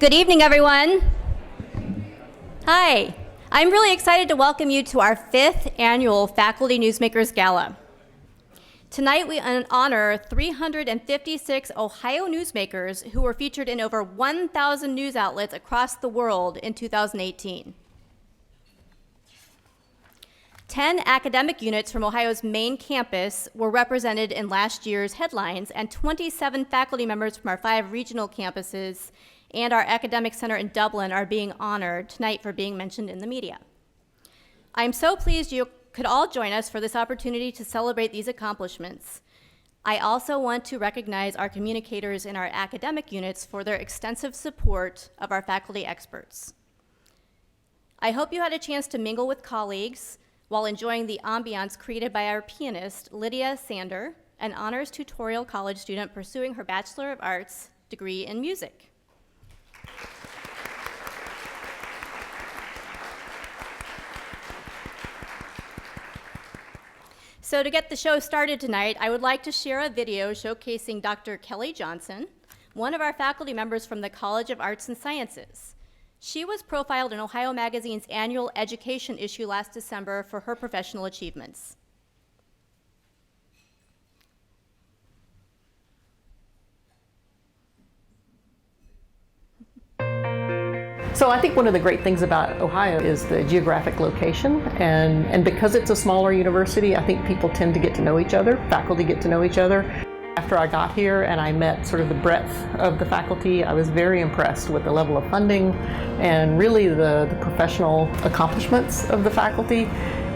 Good evening, everyone. Hi. I'm really excited to welcome you to our 5th annual Faculty Newsmakers Gala. Tonight, we honor 356 Ohio newsmakers who were featured in over 1,000 news outlets across the world in 2018. 10 academic units from Ohio's main campus were represented in last year's headlines, and 27 faculty members from our 5 regional campuses and our academic center in Dublin are being honored tonight for being mentioned in the media. I'm so pleased you could all join us for this opportunity to celebrate these accomplishments. I also want to recognize our communicators in our academic units for their extensive support of our faculty experts. I hope you had a chance to mingle with colleagues while enjoying the ambiance created by our pianist, Lydia Sander, an honors tutorial college student pursuing her Bachelor of Arts degree in music. So to get the show started tonight, I would like to share a video showcasing Dr. Kelly Johnson, one of our faculty members from the College of Arts and Sciences. She was profiled in Ohio Magazine's annual education issue last December for her professional achievements. So I think one of the great things about Ohio is the geographic location, and because it's a smaller university, I think people tend to get to know each other, faculty get to know each other. After I got here and I met sort of the breadth of the faculty, I was very impressed with the level of funding and really the professional accomplishments of the faculty.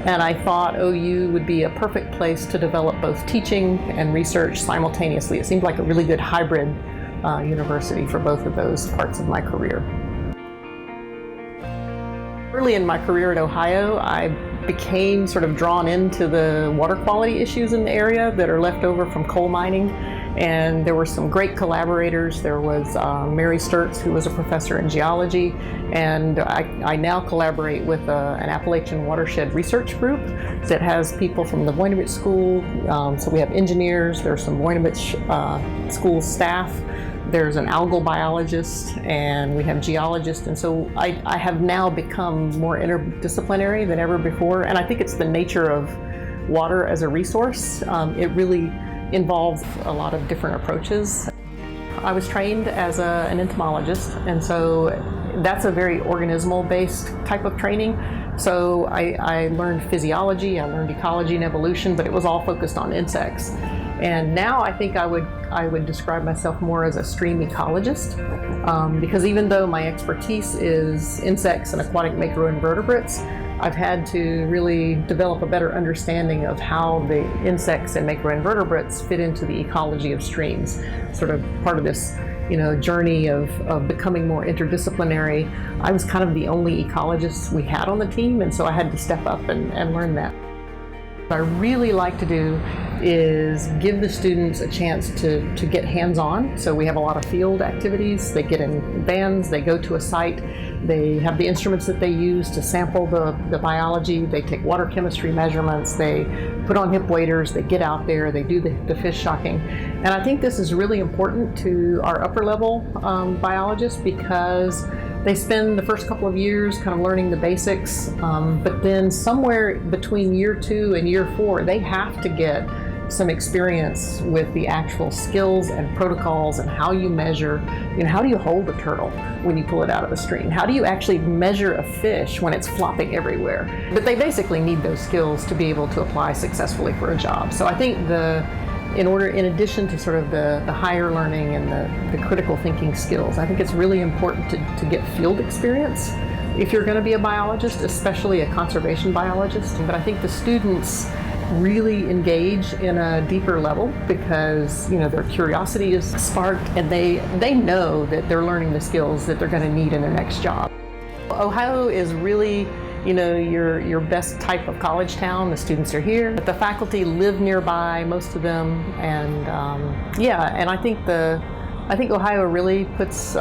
And I thought OU would be a perfect place to develop both teaching and research simultaneously. It seemed like a really good hybrid university for both of those parts of my career. Early in my career at Ohio, I became sort of drawn into the water quality issues in the area that are left over from coal mining. And there were some great collaborators. There was Mary Sturtz, who was a professor in geology, and I now collaborate with an Appalachian watershed research group that has people from the Voinovich School. So we have engineers, there's some Voinovich School staff, there's an algal biologist, and we have geologists. And so I have now become more interdisciplinary than ever before. And I think it's the nature of water as a resource. It really involves a lot of different approaches. I was trained as an entomologist, and so that's a very organismal-based type of training. So I learned physiology, I learned ecology and evolution, but it was all focused on insects. And now I think I would describe myself more as a stream ecologist, because even though my expertise is insects and aquatic macroinvertebrates, I've had to really develop a better understanding of how the insects and macroinvertebrates fit into the ecology of streams. Sort of part of this, journey of becoming more interdisciplinary. I was kind of the only ecologist we had on the team, and so I had to step up and learn that. What I really like to do is give the students a chance to get hands-on. So we have a lot of field activities. They get in vans, they go to a site, they have the instruments that they use to sample the biology, they take water chemistry measurements, they put on hip waders, they get out there, they do the fish shocking. And I think this is really important to our upper level biologists, because they spend the first couple of years kind of learning the basics, but then somewhere between year 2 and year 4, they have to get some experience with the actual skills and protocols and how you measure, how do you hold a turtle when you pull it out of a stream? How do you actually measure a fish when it's flopping everywhere? But they basically need those skills to be able to apply successfully for a job. So I think in addition to sort of the higher learning and the critical thinking skills, I think it's really important to get field experience if you're going to be a biologist, especially a conservation biologist. But I think the students really engage in a deeper level because their curiosity is sparked, and they know that they're learning the skills that they're going to need in their next job. Ohio is really your best type of college town. The students are here, but the faculty live nearby, most of them, and and I think Ohio really puts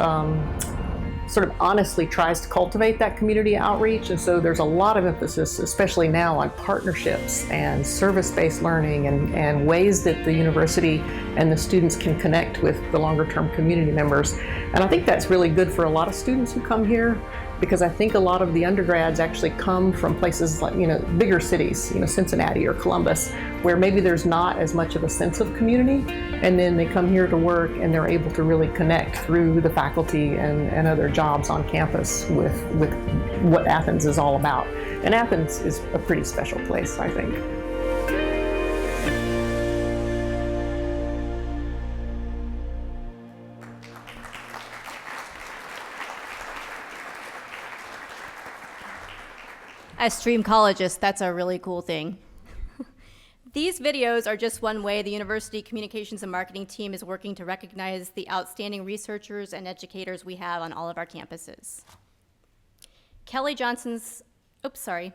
sort of honestly tries to cultivate that community outreach. And so there's a lot of emphasis, especially now, on partnerships and service-based learning and ways that the university and the students can connect with the longer-term community members. And I think that's really good for a lot of students who come here, because I think a lot of the undergrads actually come from places like, bigger cities, Cincinnati or Columbus, where maybe there's not as much of a sense of community, and then they come here to work and they're able to really connect through the faculty and other jobs on campus with what Athens is all about. And Athens is a pretty special place, I think. As streamcologists, that's a really cool thing. These videos are just one way the university communications and marketing team is working to recognize the outstanding researchers and educators we have on all of our campuses. Kelly Johnson's, oops, sorry.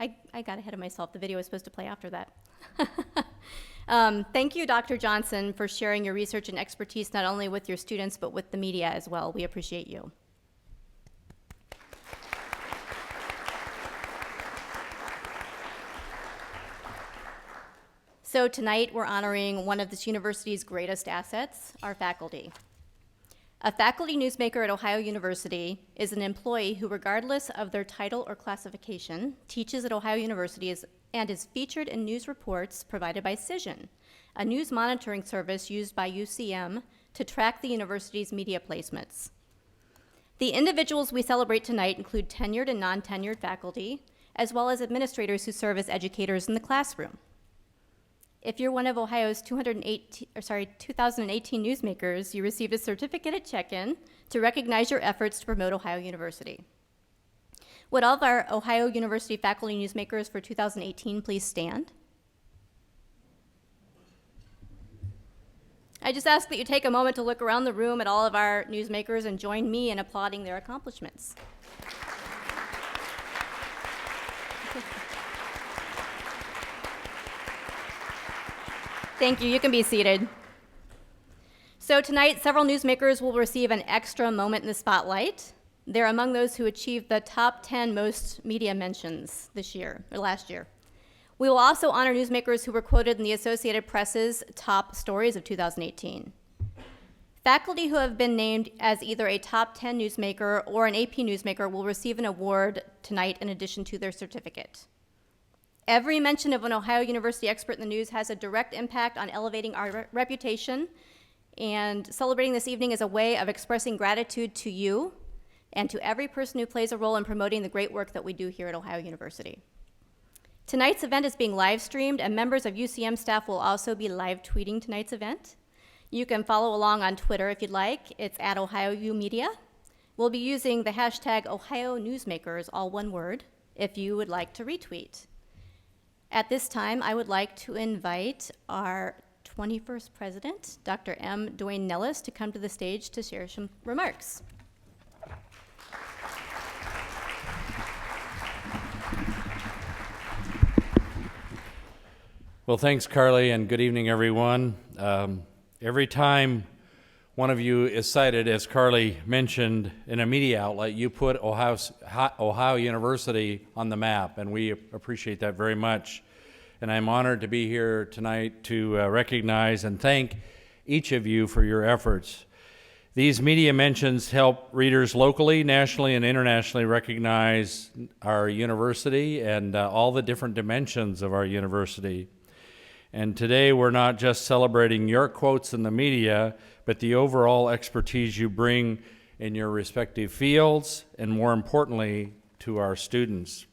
I got ahead of myself. The video was supposed to play after that. Thank you, Dr. Johnson, for sharing your research and expertise not only with your students, but with the media as well. We appreciate you. So tonight we're honoring one of this university's greatest assets, our faculty. A faculty newsmaker at Ohio University is an employee who, regardless of their title or classification, teaches at Ohio University and is featured in news reports provided by Cision, a news monitoring service used by UCM to track the university's media placements. The individuals we celebrate tonight include tenured and non-tenured faculty, as well as administrators who serve as educators in the classroom. If you're one of Ohio's 2018 newsmakers, you received a certificate at check-in to recognize your efforts to promote Ohio University. Would all of our Ohio University faculty newsmakers for 2018 please stand? I just ask that you take a moment to look around the room at all of our newsmakers and join me in applauding their accomplishments. Thank you. You can be seated. So tonight, several newsmakers will receive an extra moment in the spotlight. They're among those who achieved the top 10 most media mentions last year. We will also honor newsmakers who were quoted in the Associated Press's top stories of 2018. Faculty who have been named as either a top 10 newsmaker or an AP newsmaker will receive an award tonight in addition to their certificate. Every mention of an Ohio University expert in the news has a direct impact on elevating our reputation, and celebrating this evening is a way of expressing gratitude to you and to every person who plays a role in promoting the great work that we do here at Ohio University. Tonight's event is being live streamed, and members of UCM staff will also be live tweeting tonight's event. You can follow along on Twitter if you'd like. It's at OhioUMedia. We'll be using the hashtag Ohio Newsmakers, all one word, if you would like to retweet. At this time, I would like to invite our 21st president, Dr. M. Dwayne Nellis, to come to the stage to share some remarks. Well, thanks, Carly, and good evening, everyone. Every time one of you is cited, as Carly mentioned, in a media outlet, you put Ohio University on the map, and we appreciate that very much. And I'm honored to be here tonight to recognize and thank each of you for your efforts. These media mentions help readers locally, nationally, and internationally recognize our university and all the different dimensions of our university. And today we're not just celebrating your quotes in the media, but the overall expertise you bring in your respective fields, and more importantly, to our students.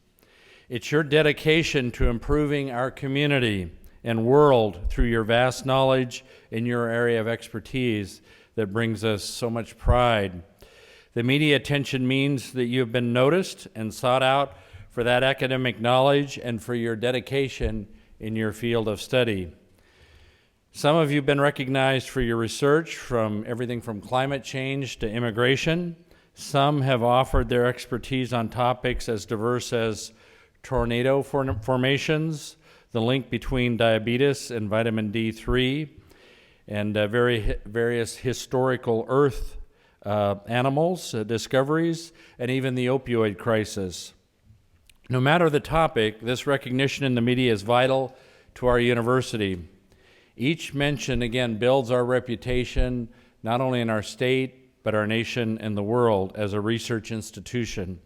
It's your dedication to improving our community and world through your vast knowledge in your area of expertise that brings us so much pride. The media attention means that you have been noticed and sought out for that academic knowledge and for your dedication in your field of study. Some of you have been recognized for your research from everything from climate change to immigration. Some have offered their expertise on topics as diverse as tornado formations, the link between diabetes and vitamin D3, and various historical Earth animals, discoveries, and even the opioid crisis. No matter the topic, this recognition in the media is vital to our university. Each mention, again, builds our reputation, not only in our state, but our nation and the world as a research institution.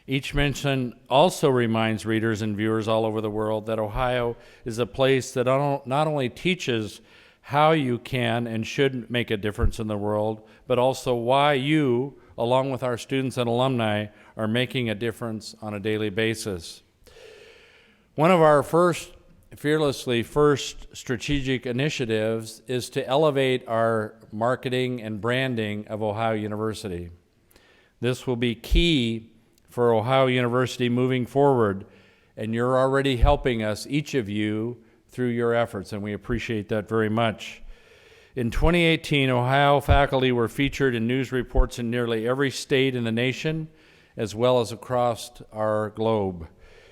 Each mention also reminds readers and viewers all over the world that Ohio is a place that not only teaches how you can and should make a difference in the world, but also why you, along with our students and alumni, are making a difference on a daily basis. One of our fearlessly first strategic initiatives is to elevate our marketing and branding of Ohio University. This will be key for Ohio University moving forward, and you're already helping us, each of you, through your efforts, and we appreciate that very much. In 2018, Ohio faculty were featured in news reports in nearly every state in the nation, as well as across our globe.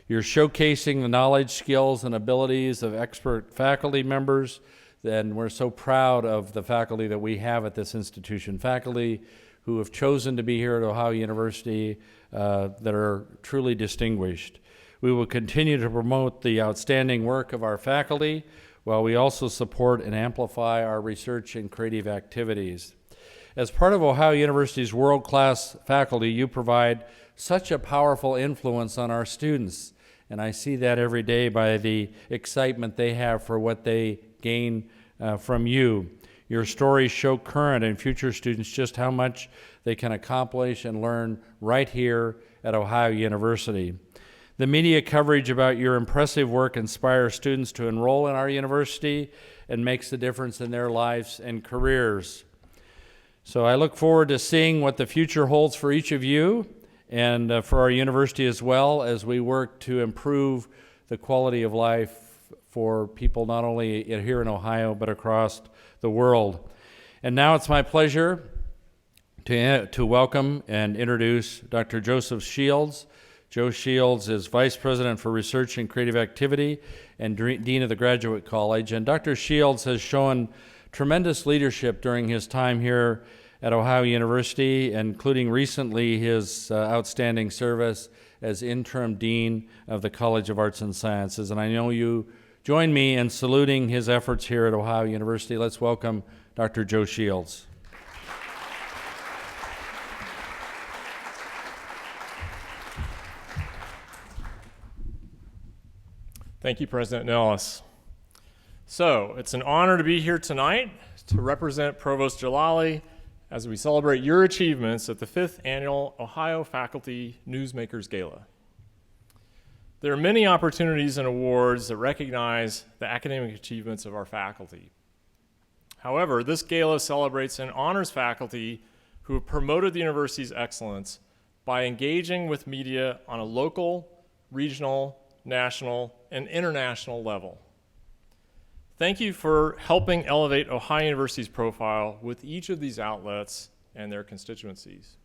You're showcasing the knowledge, skills, and abilities of expert faculty members, and we're so proud of the faculty that we have at this institution, faculty who have chosen to be here at Ohio University that are truly distinguished. We will continue to promote the outstanding work of our faculty, while we also support and amplify our research and creative activities. As part of Ohio University's world-class faculty, you provide such a powerful influence on our students, and I see that every day by the excitement they have for what they gain from you. Your stories show current and future students just how much they can accomplish and learn right here at Ohio University. The media coverage about your impressive work inspires students to enroll in our university and makes a difference in their lives and careers. So I look forward to seeing what the future holds for each of you and for our university as well, as we work to improve the quality of life for people not only here in Ohio but across the world. And now it's my pleasure to welcome and introduce Dr. Joseph Shields. Joe Shields is Vice President for Research and Creative Activity and Dean of the Graduate College. And Dr. Shields has shown tremendous leadership during his time here at Ohio University, including recently his outstanding service as Interim Dean of the College of Arts and Sciences. And I know you join me in saluting his efforts here at Ohio University. Let's welcome Dr. Joe Shields. Thank you, President Nellis. So, it's an honor to be here tonight to represent Provost Jalali as we celebrate your achievements at the 5th Annual Ohio Faculty Newsmakers Gala. There are many opportunities and awards that recognize the academic achievements of our faculty. However, this gala celebrates and honors faculty who have promoted the university's excellence by engaging with media on a local, regional, national, and international level. Thank you for helping elevate Ohio University's profile with each of these outlets and their constituencies.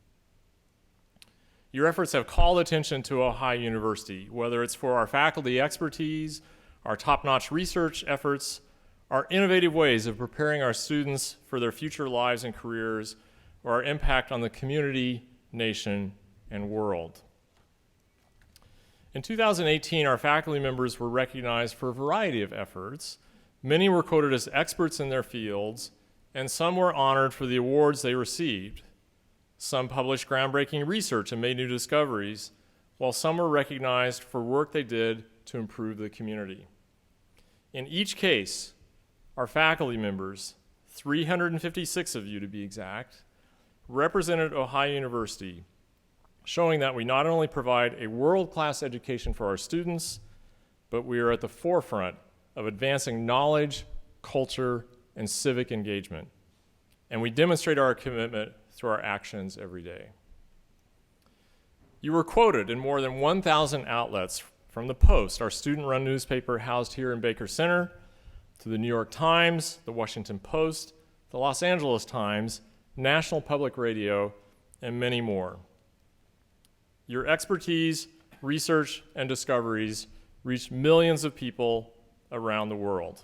Your efforts have called attention to Ohio University, whether it's for our faculty expertise, our top-notch research efforts, our innovative ways of preparing our students for their future lives and careers, or our impact on the community, nation, and world. In 2018, our faculty members were recognized for a variety of efforts. Many were quoted as experts in their fields, and some were honored for the awards they received. Some published groundbreaking research and made new discoveries, while some were recognized for work they did to improve the community. In each case, our faculty members, 356 of you to be exact, represented Ohio University, showing that we not only provide a world-class education for our students, but we are at the forefront of advancing knowledge, culture, and civic engagement. And we demonstrate our commitment through our actions every day. You were quoted in more than 1,000 outlets, from the Post, our student-run newspaper housed here in Baker Center, to the New York Times, the Washington Post, the Los Angeles Times, National Public Radio, and many more. Your expertise, research, and discoveries reach millions of people around the world.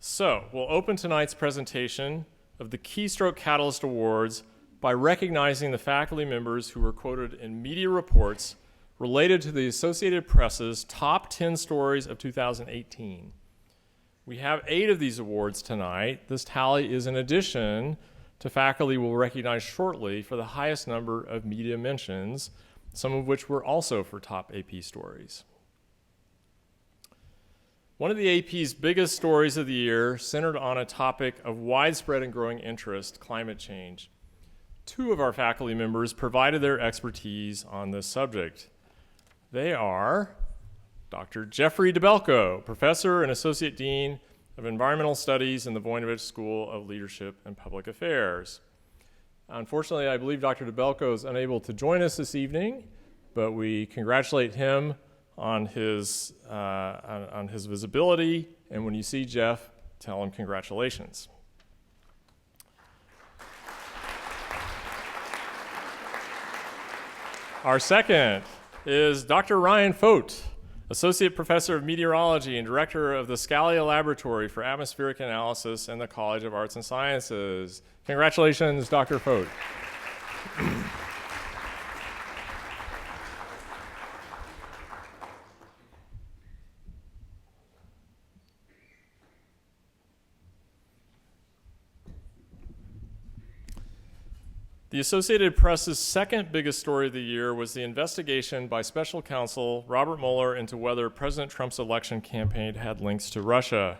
So, we'll open tonight's presentation of the Keystroke Catalyst Awards by recognizing the faculty members who were quoted in media reports related to the Associated Press's top 10 stories of 2018. We have 8 of these awards tonight. This tally is in addition to faculty we'll recognize shortly for the highest number of media mentions, some of which were also for top AP stories. One of the AP's biggest stories of the year centered on a topic of widespread and growing interest, climate change. 2 of our faculty members provided their expertise on this subject. They are Dr. Geoffrey DeBelco, Professor and Associate Dean of Environmental Studies in the Voinovich School of Leadership and Public Affairs. Unfortunately, I believe Dr. DeBelco is unable to join us this evening, but we congratulate him on his visibility, and when you see Jeff, tell him congratulations. Our second is Dr. Ryan Fote, Associate Professor of Meteorology and Director of the Scalia Laboratory for Atmospheric Analysis in the College of Arts and Sciences. Congratulations, Dr. Fote. The Associated Press's second biggest story of the year was the investigation by special counsel Robert Mueller into whether President Trump's election campaign had links to Russia.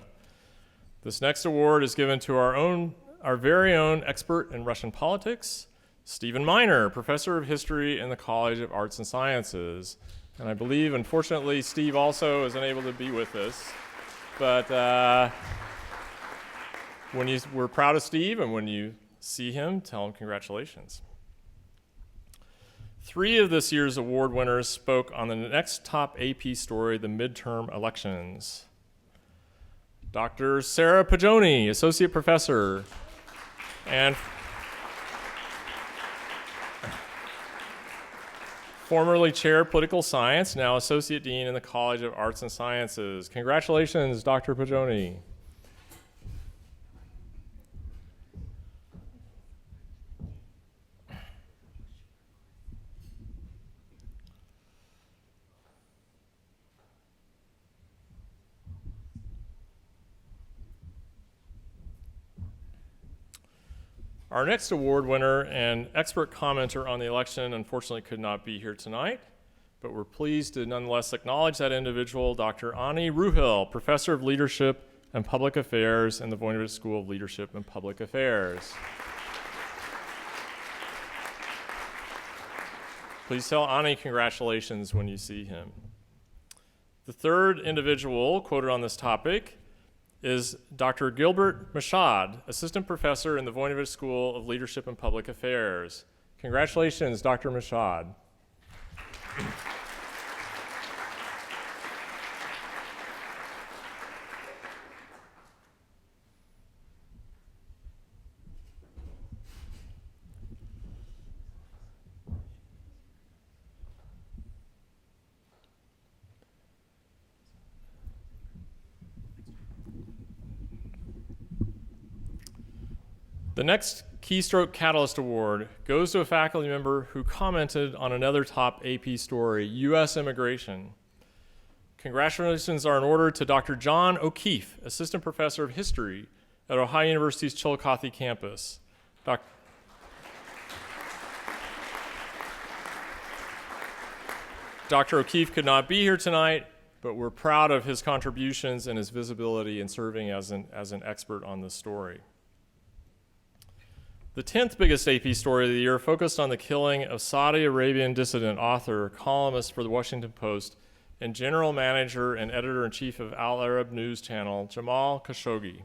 This next award is given to our very own expert in Russian politics, Stephen Miner, Professor of History in the College of Arts and Sciences. And I believe, unfortunately, Steve also is unable to be with us. But we're proud of Steve, and when you see him, tell him congratulations. 3 of this year's award winners spoke on the next top AP story, the midterm elections. Dr. Sarah Pagioni, Associate Professor, and formerly Chair Political Science, now Associate Dean in the College of Arts and Sciences. Congratulations, Dr. Pagioni. Our next award winner and expert commenter on the election unfortunately could not be here tonight, but we're pleased to nonetheless acknowledge that individual, Dr. Ani Ruhel, Professor of Leadership and Public Affairs in the Voinovich School of Leadership and Public Affairs. Please tell Ani congratulations when you see him. The third individual quoted on this topic is Dr. Gilbert Mashad, Assistant Professor in the Voinovich School of Leadership and Public Affairs. Congratulations, Dr. Mashad. The next Keystroke Catalyst Award goes to a faculty member who commented on another top AP story, U.S. immigration. Congratulations are in order to Dr. John O'Keefe, Assistant Professor of History at Ohio University's Chillicothe campus. Dr. O'Keefe could not be here tonight, but we're proud of his contributions and his visibility in serving as an expert on this story. The 10th biggest AP story of the year focused on the killing of Saudi Arabian dissident, author, columnist for the Washington Post, and general manager and editor-in-chief of Al Arab News Channel, Jamal Khashoggi.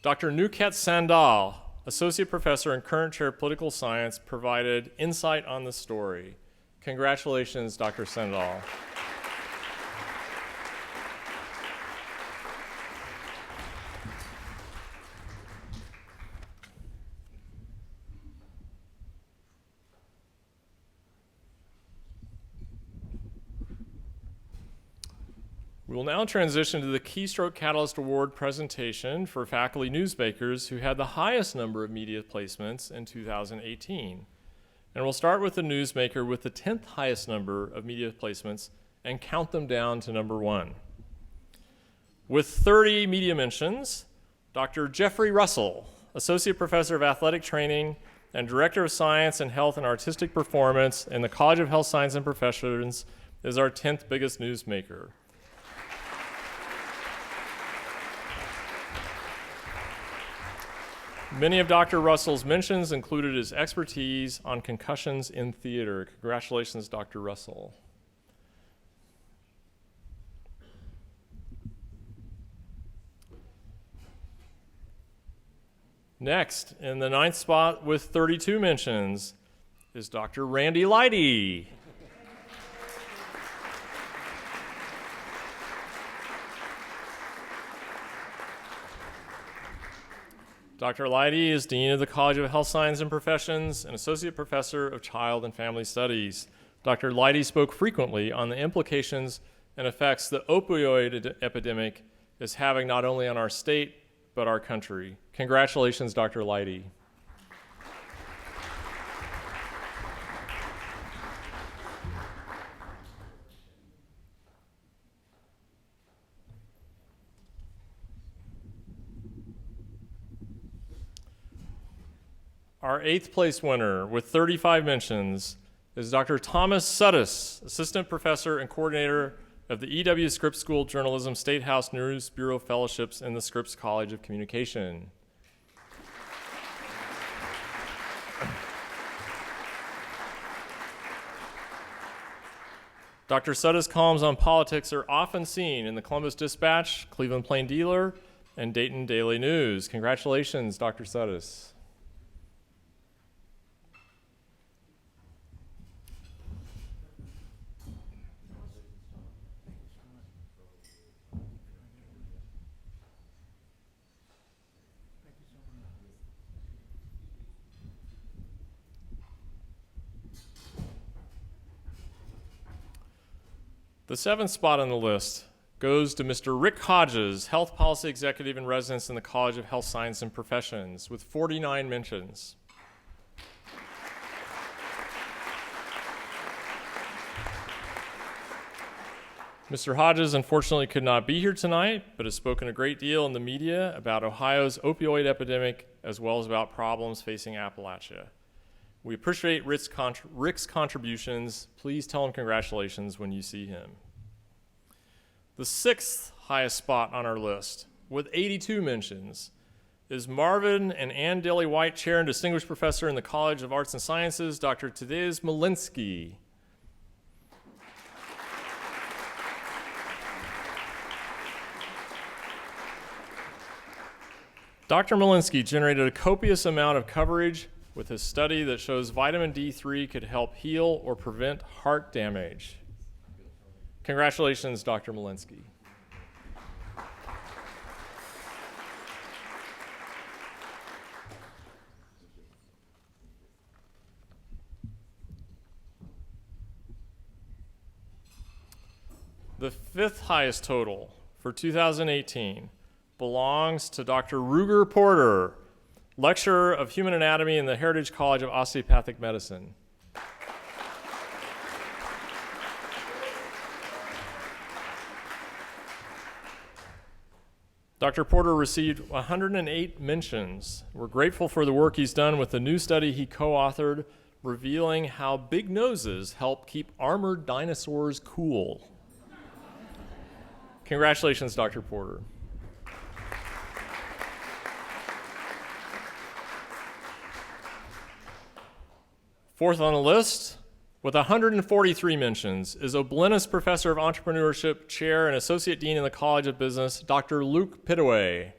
Dr. Nuket Sandal, associate professor and current chair of political science, provided insight on the story. Congratulations, Dr. Sandal. We will now transition to the Keystroke Catalyst Award presentation for faculty newsmakers who had the highest number of media placements in 2018. And we'll start with the newsmaker with the 10th highest number of media placements and count them down to number 1. With 30 media mentions, Dr. Geoffrey Russell, Associate Professor of Athletic Training and Director of Science and Health and Artistic Performance in the College of Health Science and Professions, is our 10th biggest newsmaker. Many of Dr. Russell's mentions included his expertise on concussions in theater. Congratulations, Dr. Russell. Next, in the 9th spot with 32 mentions, is Dr. Randy Leidy. Dr. Leidy is Dean of the College of Health Science and Professions and Associate Professor of Child and Family Studies. Dr. Leidy spoke frequently on the implications and effects the opioid epidemic is having not only on our state, but our country. Congratulations, Dr. Leidy. Our 8th place winner with 35 mentions is Dr. Thomas Suddes, Assistant Professor and Coordinator of the E.W. Scripps School of Journalism State House News Bureau Fellowships in the Scripps College of Communication. Dr. Suddes' columns on politics are often seen in the Columbus Dispatch, Cleveland Plain Dealer, and Dayton Daily News. Congratulations, Dr. Suddes. The 7th spot on the list goes to Mr. Rick Hodges, Health Policy Executive in Residence in the College of Health Science and Professions, with 49 mentions. Mr. Hodges unfortunately could not be here tonight, but has spoken a great deal in the media about Ohio's opioid epidemic as well as about problems facing Appalachia. We appreciate Rick's contributions. Please tell him congratulations when you see him. The 6th highest spot on our list, with 82 mentions, is Marvin and Ann Dilly White Chair and Distinguished Professor in the College of Arts and Sciences, Dr. Tadeusz Malinsky. Dr. Malinsky generated a copious amount of coverage with his study that shows vitamin D3 could help heal or prevent heart damage. Congratulations, Dr. Malinsky. The 5th highest total for 2018 belongs to Dr. Ruger Porter, Lecturer of Human Anatomy in the Heritage College of Osteopathic Medicine. Dr. Porter received 108 mentions. We're grateful for the work he's done with the new study he co-authored, revealing how big noses help keep armored dinosaurs cool. Congratulations, Dr. Porter. Fourth on the list, with 143 mentions, is Oblinus Professor of Entrepreneurship, Chair and Associate Dean in the College of Business, Dr. Luke Pittaway.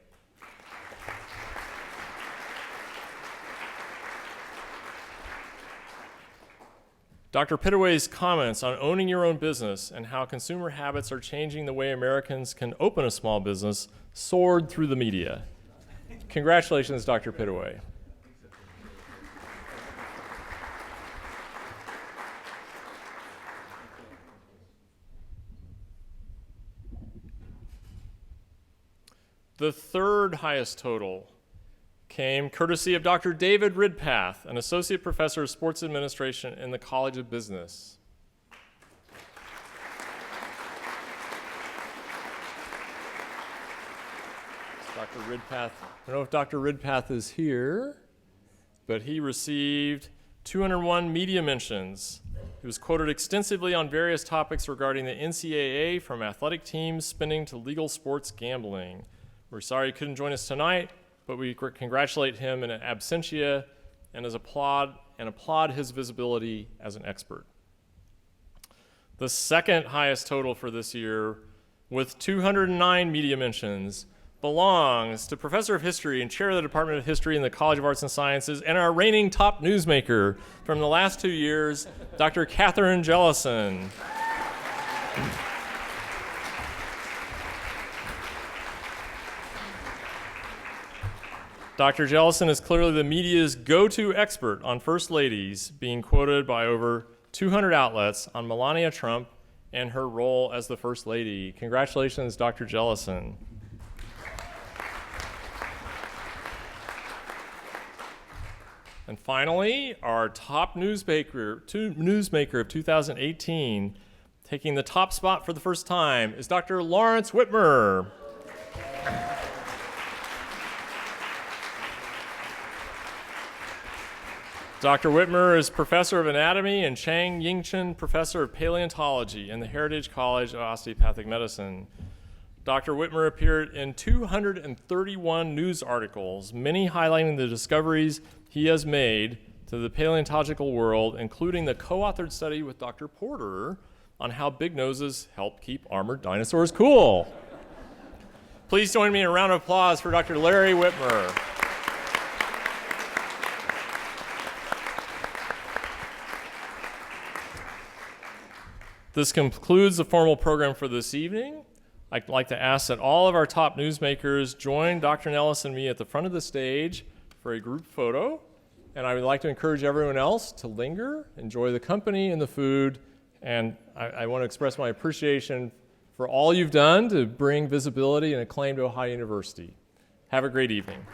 Dr. Pittaway's comments on owning your own business and how consumer habits are changing the way Americans can open a small business soared through the media. Congratulations, Dr. Pittaway. The third highest total came courtesy of Dr. David Ridpath, an associate professor of sports administration in the College of Business. Dr. Ridpath, I don't know if Dr. Ridpath is here, but he received 201 media mentions. He was quoted extensively on various topics regarding the NCAA, from athletic teams spending to legal sports gambling. We're sorry he couldn't join us tonight, but we congratulate him in absentia and applaud his visibility as an expert. The second highest total for this year, with 209 media mentions, belongs to Professor of History and Chair of the Department of History in the College of Arts and Sciences, and our reigning top newsmaker from the last 2 years, Dr. Catherine Jellison. Dr. Jellison is clearly the media's go-to expert on First Ladies, being quoted by over 200 outlets on Melania Trump and her role as the First Lady. Congratulations, Dr. Jellison. And finally, our top newsmaker of 2018, taking the top spot for the first time, is Dr. Lawrence Whitmer. Dr. Whitmer is professor of anatomy and Chang Yingchen professor of paleontology in the Heritage College of Osteopathic Medicine. Dr. Whitmer appeared in 231 news articles, many highlighting the discoveries he has made to the paleontological world, including the co-authored study with Dr. Porter on how big noses help keep armored dinosaurs cool. Please join me in a round of applause for Dr. Larry Whitmer. This concludes the formal program for this evening. I'd like to ask that all of our top newsmakers join Dr. Nellis and me at the front of the stage for a group photo. And I would like to encourage everyone else to linger, enjoy the company and the food. And I want to express my appreciation for all you've done to bring visibility and acclaim to Ohio University. Have a great evening.